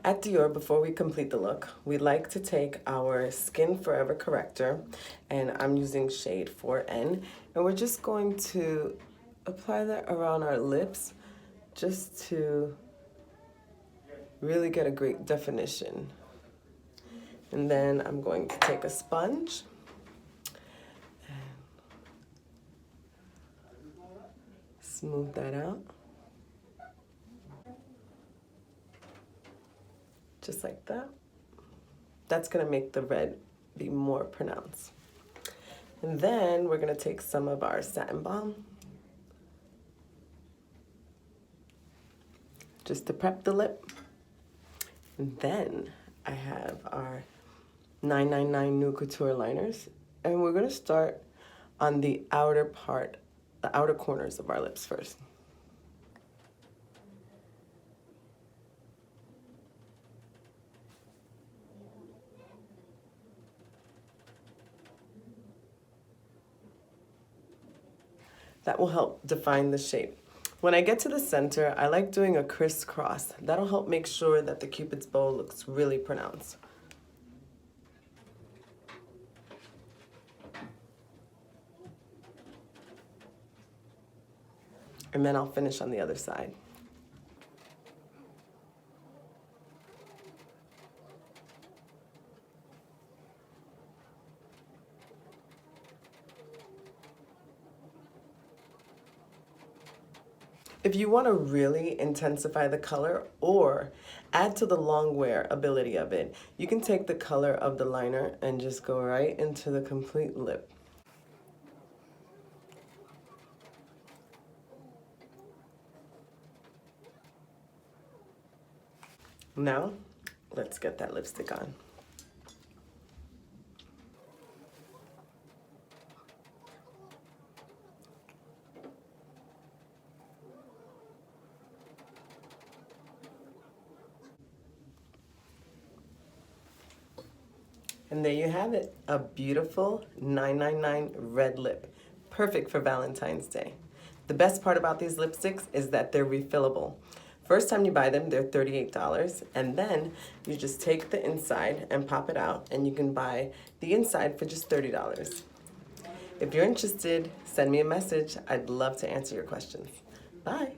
At Dior, before we complete the look, we like to take our Skin Forever Corrector, and I'm using shade 4N, and we're just going to apply that around our lips just to really get a great definition. And then I'm going to take a sponge and smooth that out. Just like that. That's gonna make the red be more pronounced. And then we're gonna take some of our satin balm just to prep the lip. And then I have our 999 New Couture liners, and we're gonna start on the outer part, the outer corners of our lips first. That will help define the shape. When I get to the center, I like doing a crisscross. That'll help make sure that the Cupid's bow looks really pronounced. And then I'll finish on the other side. If you want to really intensify the color or add to the long wear ability of it, you can take the color of the liner and just go right into the complete lip. Now, let's get that lipstick on. And there you have it, a beautiful 999 red lip, perfect for Valentine's Day. The best part about these lipsticks is that they're refillable. First time you buy them, they're $38, and then you just take the inside and pop it out, and you can buy the inside for just $30. If you're interested, send me a message. I'd love to answer your questions. Bye.